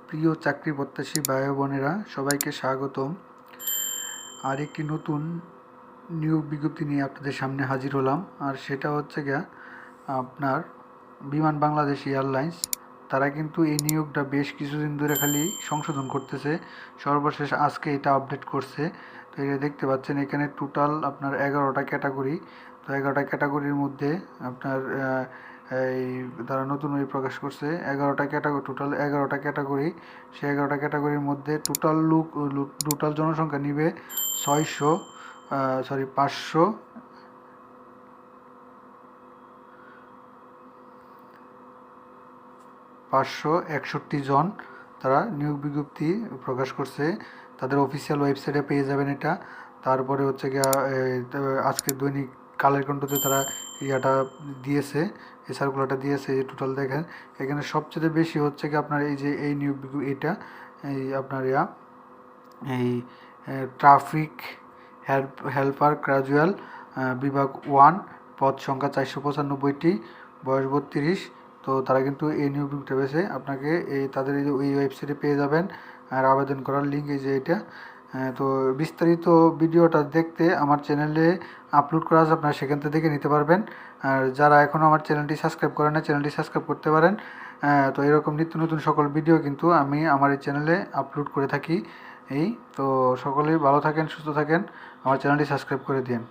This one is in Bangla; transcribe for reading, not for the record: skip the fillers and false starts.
প্রিয় চাকরি প্রত্যাশী ভাই বোনেরা সবাইকে স্বাগতম। আর একটি নতুন নিয়োগ বিজ্ঞপ্তি নিয়ে আপনাদের সামনে হাজির হলাম। আর সেটা হচ্ছে গিয়া আপনার বিমান বাংলাদেশ এয়ারলাইন্স। তারা কিন্তু এই নিয়োগটা বেশ কিছুদিন ধরে খালি সংশোধন করতেছে, সর্বশেষ আজকে এটা আপডেট করছে। তো এটা দেখতে পাচ্ছেন এখানে টোটাল আপনার 11টা ক্যাটাগরি। তো 11টা ক্যাটাগরির মধ্যে আপনার এই তারা নতুন ওই প্রকাশ করছে 11টা ক্যাটাগরি, টোটাল 11টা ক্যাটাগরি। সেই 11টা ক্যাটাগরির মধ্যে টোটাল জনসংখ্যা নিবে 561 জন তারা নিয়োগ বিজ্ঞপ্তি প্রকাশ করছে। তাদের অফিসিয়াল ওয়েবসাইটে পেয়ে যাবেন এটা। তারপরে হচ্ছে গিয়া আজকে দৈনিক কালের কণ্ঠতে তারা ইয়াটা দিয়েছে, এই সার্কুলারটা দিয়েছে। এই টোটাল দেখেন এখানে সবচেয়ে বেশি হচ্ছে কি আপনার এই যে এই নিয়োগ এটা এই আপনার এই ট্রাফিক হেল্পার ক্যাজুয়াল বিভাগ 1, পদ সংখ্যা 495টি, বয়স 32। তো তারা কিন্তু এই নিয়োগ বিজ্ঞপ্তি পেয়েছে। আপনাকে তাদের এই ওয়েবসাইটে পেয়ে যাবেন। আর আবেদন করার লিঙ্ক এই যে এটা। তো বিস্তারিত ভিডিওটা দেখতে আমার চ্যানেলে আপলোড করা আছে, আপনারা সেখান থেকে দেখে নিতে পারবেন। আর যারা এখনও আমার চ্যানেলটি সাবস্ক্রাইব করেন না, চ্যানেলটি সাবস্ক্রাইব করতে পারেন। তো এরকম নিত্য নতুন সকল ভিডিও কিন্তু আমি আমার এই চ্যানেলে আপলোড করে থাকি। তো সকলেই ভালো থাকেন, সুস্থ থাকেন, আমার চ্যানেলটি সাবস্ক্রাইব করে দিন।